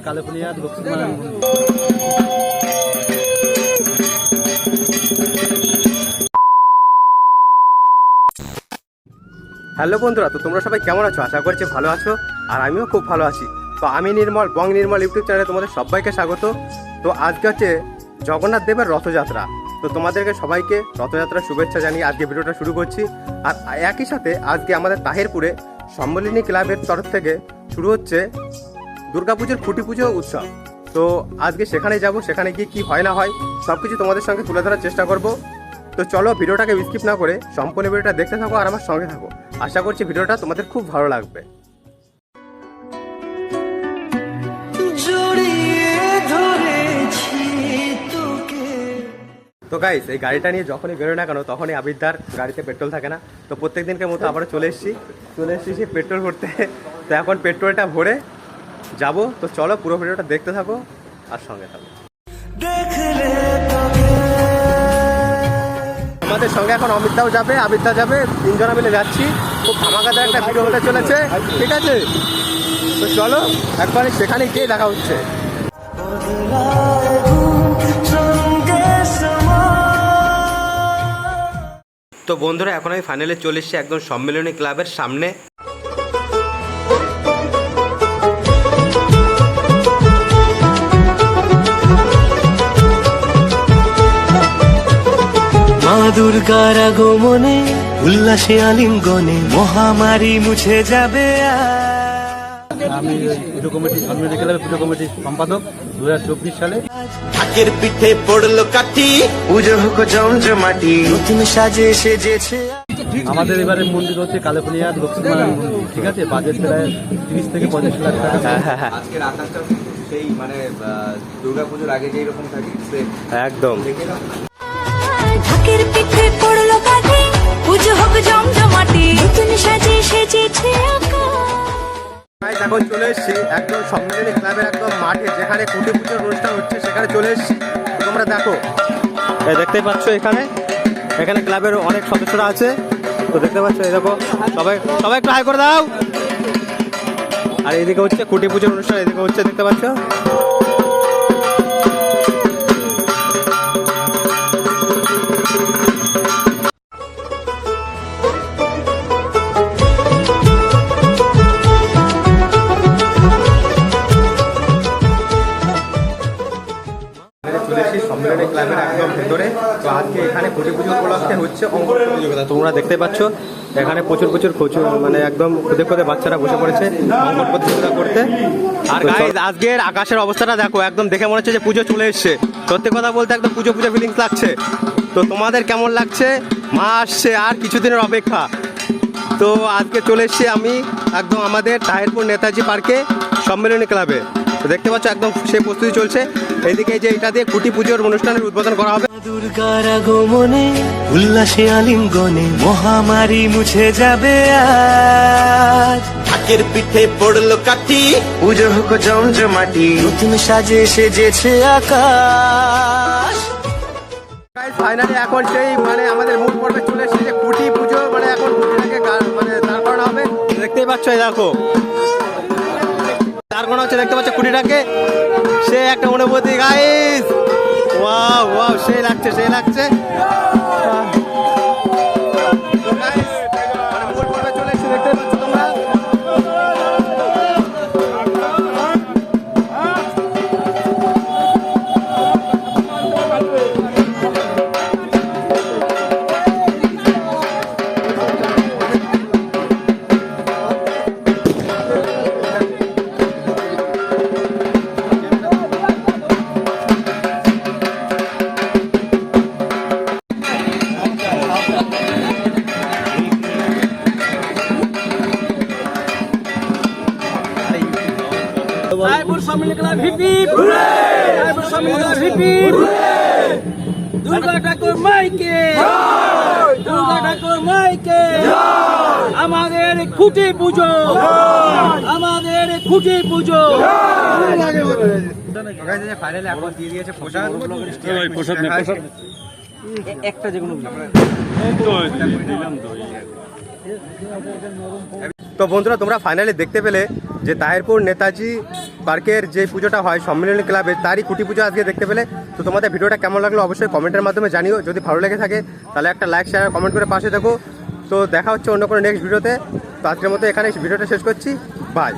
কালেপুনিয়া লক্ষ্মীনারায়ণ মন্দির। হ্যালো বন্ধুরা, তো তোমরা সবাই কেমন আছো? আশা করছি ভালো আছো, আর আমিও খুব ভালো আছি। তো আমি নির্মল, বং নির্মল ইউটিউব চ্যানেলে তোমাদের সবাইকে স্বাগত। তো আজকে হচ্ছে জগন্নাথ দেবের রথযাত্রা। তো তোমাদেরকে সবাইকে রথযাত্রার শুভেচ্ছা জানিয়ে আজকে ভিডিওটা শুরু করছি। আর একই সাথে আজকে আমাদের তাহিরপুরে সম্মিলনী ক্লাবের তরফ থেকে শুরু হচ্ছে দুর্গাপুজোর খুঁটি পুজো উৎসব। তো আজকে সেখানে যাব, সেখানে গিয়ে কী হয় না হয় সব কিছু তোমাদের সঙ্গে তুলে ধরার চেষ্টা করব। তো চলো ভিডিওটাকে স্কিপ না করে সম্পূর্ণ ভিডিওটা দেখতে থাকো আর আমার সঙ্গে থাকো। আশা করছি ভিডিওটা তোমাদের খুব ভালো লাগবে। তো গাইস, এই গাড়িটা নিয়ে যখনই বেরোয় না কেন তখনই আবিদ্দার গাড়িতে পেট্রোল থাকে না। তো প্রত্যেক দিনকার মতো আবারও চলে এসেছি সে পেট্রোল ভরতে। তো এখন পেট্রোলটা ভরে যাব। তো চলো পুরো ভিডিওটা দেখতে থাকো আর সঙ্গে থাকো। আমাদের সঙ্গে এখন অমিতদাও যাবে, আবিদ্দা যাবে, তিনজনা মিলে যাচ্ছি। খুব ধামাকাদার একটা ভিডিও হতে চলেছে, ঠিক আছে? তো চলো একবার সেখানে গিয়ে দেখা হচ্ছে। তো বন্ধুরা, এখন আমি ফাইনালে চলে এসেছি একদম সম্মিলনী ক্লাবের সামনে। মা দুর্গার আগমনে উল্লাসে আলিঙ্গনে মহামারী মুছে যাবে। আমি পুজো কমিটি সম্মিলনী ক্লাবের পুজো কমিটির সম্পাদক 2024 সালে। ঢাকের পিঠে পড়লো কাঠি, পুজো হোক জমজমাটি, নতুন সাজে সেজেছে। আমাদের এবারে মন্দির হচ্ছে কালেপুনিয়া লক্ষ্মীনারায়ণ মন্দির, ঠিক আছে? বাজেট প্রায় 30 থেকে 35 লাখ টাকা। আজকের আকাশটা সেই মানে দুর্গাপুজোর আগে যেই রকম থাকে একদম ঢাকের পিঠে পড়লো কাঠি, পুজো হোক জমজমাটি, নতুন সাজে সেজেছে আকাশ। এখন চলে এসেছি একদম সম্মিলনী ক্লাবের একদম মাঠে, যেখানে খুঁটি পুজোর অনুষ্ঠান হচ্ছে সেখানে চলে এসেছি। তোমরা দেখো, দেখতেই পাচ্ছ এখানে ক্লাবের অনেক সদস্যরা আছে। তো দেখতে পাচ্ছ, এই দেখো সবাই একটু হাই করে দাও। আর এদিকে হচ্ছে খুঁটি পুজোর অনুষ্ঠান, এদিকে হচ্ছে দেখতে পাচ্ছ। চলে এসেছি সম্মেলনী ক্লাবের একদম ভেতরে। তো আজকে এখানে খুঁটি পুজো উপলক্ষে হচ্ছে অঙ্কন প্রতিযোগিতা। তোমরা দেখতে পাচ্ছ এখানে প্রচুর মানে একদম খুদে বাচ্চারা বসে পড়েছে অঙ্কন প্রতিযোগিতা করতে। আর গাইস, আজকের আকাশের অবস্থাটা দেখো, একদম দেখে মনে হচ্ছে যে পুজো চলে এসছে। সত্যি কথা বলতে একদম পুজো ফিলিংস লাগছে। তো তোমাদের কেমন লাগছে? মা আসছে, আর কিছুদিনের অপেক্ষা। তো আজকে চলে এসেছি আমি একদম আমাদের তাহিরপুর নেতাজি পার্কে সম্মেলনী ক্লাবে। তো দেখতে পাচ্ছ একদম সেই প্রস্তুতি চলছে। এইদিকে যে এটা দিয়ে খুঁটি পুজোর অনুষ্ঠানের উদ্বোধন করা হবে। দুর্গার আগমনে উল্লাসে আলিঙ্গনে মহামারী মুছে যাবে আজ। ঢাকের পিঠে পড়লো কাঠি, পুজো হোক জমজমাটি, নতুন সাজে সেজেছে আকাশ। ফাইনালি এখন সেই মানে আমাদের মূল পর্বে চলে এসেছে যে খুঁটি পুজো, মানে এখন খুঁটিটাকে মানে দাঁড় করানো হবে। দেখতেই পাচ্ছ, এই দেখো দাঁড় করানো হচ্ছে, দেখতে পাচ্ছ খুঁটিটাকে। সে একটা অনুভূতি গাইস, ওয়াও সেই লাগছে। মূল পর্বে চলে এসেছে, দেখতে পাচ্ছ তোমরা। Tahirpur Sammilani club hip hip hurray! Tahirpur Sammilani club hip hip hurray! Durga ঠাকুর মাইকে জয়! দুর্গা ঠাকুর মাইকে জয়! আমাদের খুঁটি পুজো জয়! আমাদের খুঁটি পুজো ফাইনালে এখন দিয়ে দিয়েছে প্রসাদ। একটা যে কোনো তো বন্ধুরা তোমরা ফাইনালি দেখতে পেলে যে তাহিরপুর নেতাজি পার্কের যে পুজোটা হয় সম্মিলনী ক্লাবের, তারই খুঁটি পুজো আজকে দেখতে পেলে। তো তোমাদের ভিডিওটা কেমন লাগলো অবশ্যই কমেন্টের মাধ্যমে জানিও। যদি ভালো লেগে থাকে তাহলে একটা লাইক শেয়ার কমেন্ট করে পাশে দেখো। তো দেখা হচ্ছে অন্য কোনো নেক্সট ভিডিওতে। তো আজকের মতো এখানে ভিডিওটা শেষ করছি, বাই।